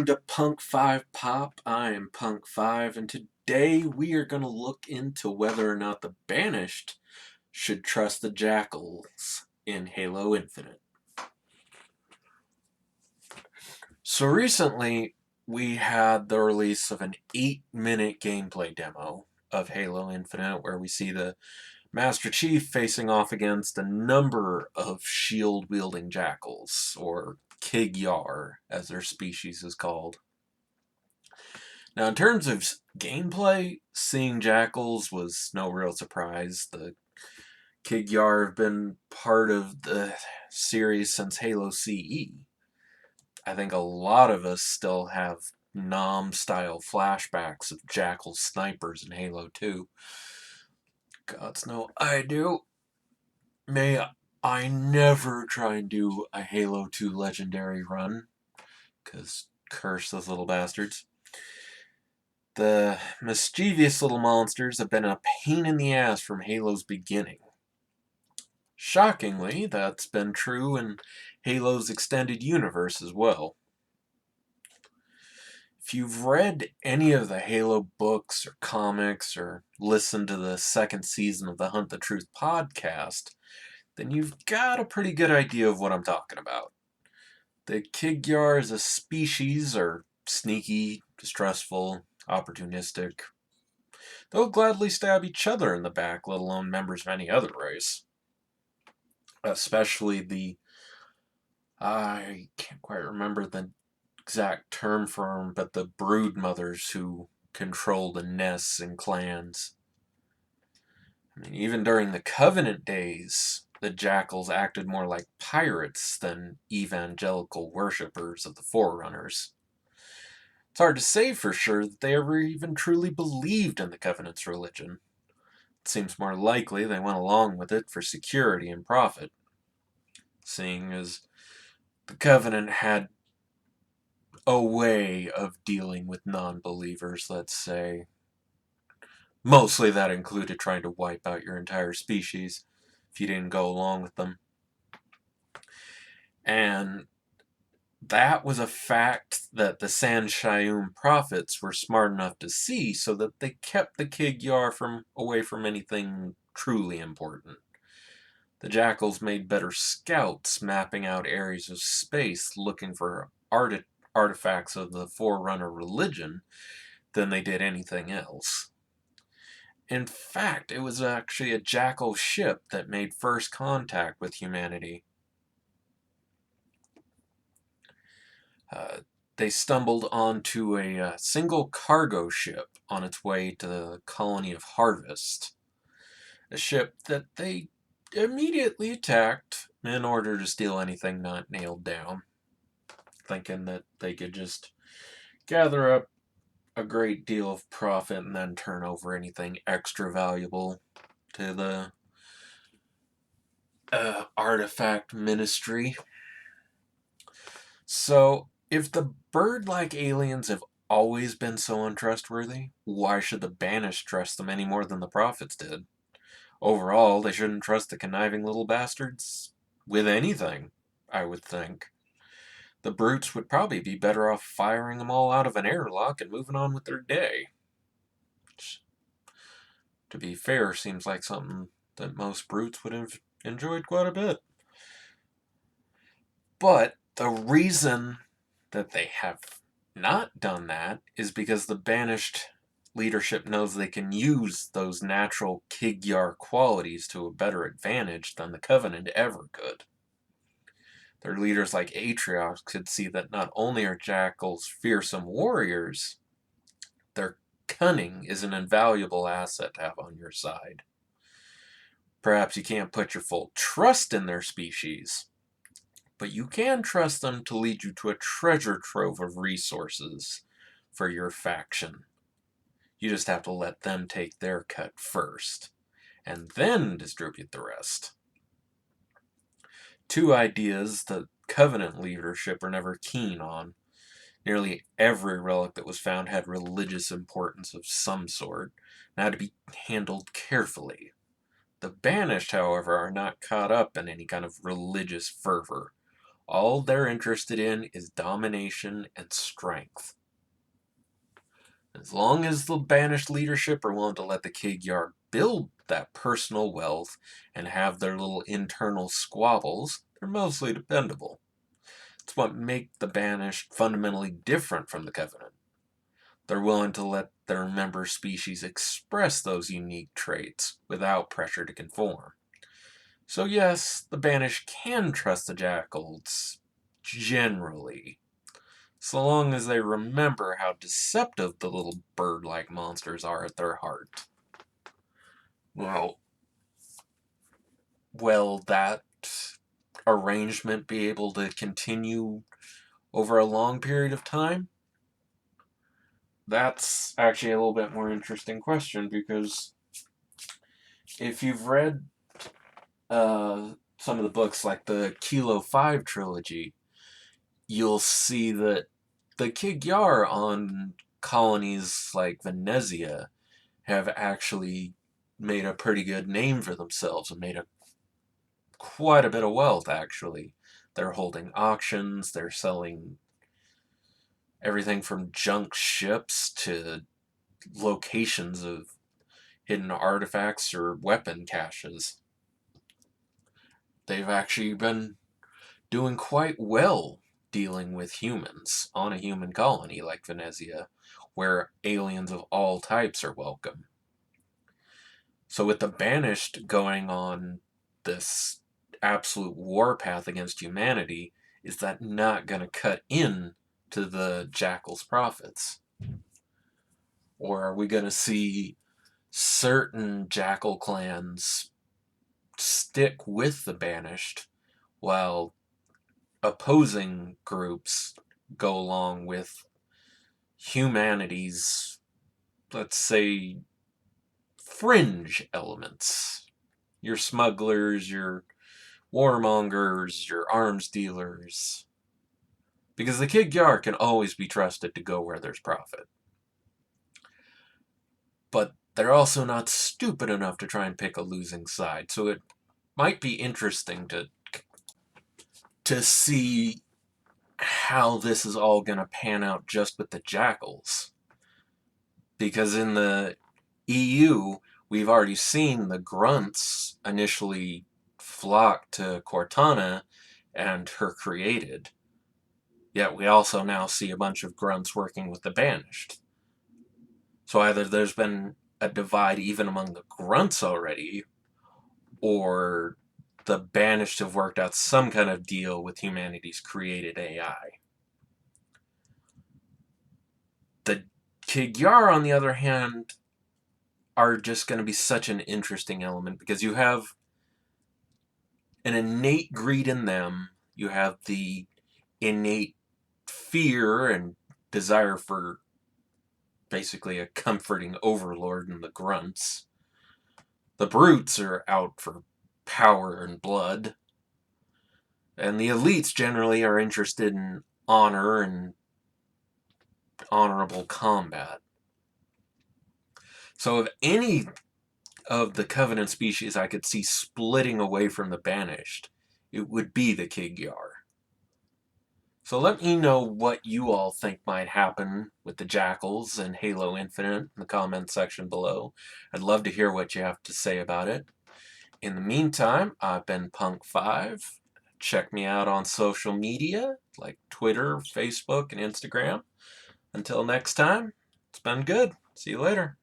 To Punk 5 Pop. I am Punk 5, and today we are going to look into whether or not the Banished should trust the Jackals in Halo Infinite. So recently, we had the release of an 8-minute gameplay demo of Halo Infinite where we see the Master Chief facing off against a number of shield-wielding Jackals, or Kig-Yar, as their species is called. Now, in terms of gameplay, seeing Jackals was no real surprise. The Kig-Yar have been part of the series since Halo CE. I think a lot of us still have Nom-style flashbacks of Jackal snipers in Halo 2. Gods know I do. May I never try and do a Halo 2 Legendary run, because curse those little bastards. The mischievous little monsters have been a pain in the ass from Halo's beginning. Shockingly, that's been true in Halo's extended universe as well. If you've read any of the Halo books or comics or listened to the second season of the Hunt the Truth podcast, then you've got a pretty good idea of what I'm talking about. The Kig-Yar as a species are sneaky, distrustful, opportunistic. They'll gladly stab each other in the back, let alone members of any other race. Especially I can't quite remember the exact term for them, but the brood mothers who control the nests and clans. I mean, even during the Covenant days, the Jackals acted more like pirates than evangelical worshippers of the Forerunners. It's hard to say for sure that they ever even truly believed in the Covenant's religion. It seems more likely they went along with it for security and profit, seeing as the Covenant had a way of dealing with non-believers, let's say. Mostly that included trying to wipe out your entire species if you didn't go along with them. And that was a fact that the San Shayum prophets were smart enough to see, so that they kept the Kig-Yar away from anything truly important. The Jackals made better scouts, mapping out areas of space looking for artifacts of the Forerunner religion, than they did anything else. In fact, it was actually a Jackal ship that made first contact with humanity. They stumbled onto a single cargo ship on its way to the colony of Harvest. A ship that they immediately attacked in order to steal anything not nailed down, thinking that they could just gather up a great deal of profit and then turn over anything extra valuable to the artifact ministry. So, if the bird-like aliens have always been so untrustworthy, why should the Banished trust them any more than the prophets did? Overall, they shouldn't trust the conniving little bastards with anything, I would think. The brutes would probably be better off firing them all out of an airlock and moving on with their day. Which, to be fair, seems like something that most brutes would have enjoyed quite a bit. But the reason that they have not done that is because the Banished leadership knows they can use those natural Kig-Yar qualities to a better advantage than the Covenant ever could. Their leaders like Atriox could see that not only are Jackals fearsome warriors, their cunning is an invaluable asset to have on your side. Perhaps you can't put your full trust in their species, but you can trust them to lead you to a treasure trove of resources for your faction. You just have to let them take their cut first, and then distribute the rest. Two ideas that Covenant leadership are never keen on. Nearly every relic that was found had religious importance of some sort, and had to be handled carefully. The Banished, however, are not caught up in any kind of religious fervor. All they're interested in is domination and strength. As long as the Banished leadership are willing to let the Kig-Yar build that personal wealth and have their little internal squabbles, they're mostly dependable. It's what makes the Banished fundamentally different from the Covenant. They're willing to let their member species express those unique traits without pressure to conform. So yes, the Banished can trust the Jackals, generally, so long as they remember how deceptive the little bird-like monsters are at their heart. Well, will that arrangement be able to continue over a long period of time? That's actually a little bit more interesting question, because if you've read some of the books like the Kilo 5 trilogy, you'll see that the Kig-Yar on colonies like Venezia have actually made a pretty good name for themselves and made quite a bit of wealth, actually. They're holding auctions, they're selling everything from junk ships to locations of hidden artifacts or weapon caches. They've actually been doing quite well dealing with humans on a human colony like Venezia, where aliens of all types are welcome. So with the Banished going on this absolute warpath against humanity, is that not going to cut in to the Jackals' profits? Or are we going to see certain Jackal clans stick with the Banished while opposing groups go along with humanity's, let's say, fringe elements? Your smugglers, your warmongers, your arms dealers. Because the Kig-Yar can always be trusted to go where there's profit. But they're also not stupid enough to try and pick a losing side. So it might be interesting to see how this is all going to pan out just with the Jackals. Because in the EU, we've already seen the grunts initially flock to Cortana and her created. Yet we also now see a bunch of grunts working with the Banished. So either there's been a divide even among the grunts already, or the Banished have worked out some kind of deal with humanity's created AI. The Kig-Yar, on the other hand, are just going to be such an interesting element, because you have an innate greed in them, you have the innate fear and desire for basically a comforting overlord in the grunts. The brutes are out for power and blood. And the elites generally are interested in honor and honorable combat. So if any of the Covenant species I could see splitting away from the Banished, it would be the Kig-Yar. So let me know what you all think might happen with the Jackals and Halo Infinite in the comment section below. I'd love to hear what you have to say about it. In the meantime, I've been Punk5. Check me out on social media like Twitter, Facebook, and Instagram. Until next time, it's been good. See you later.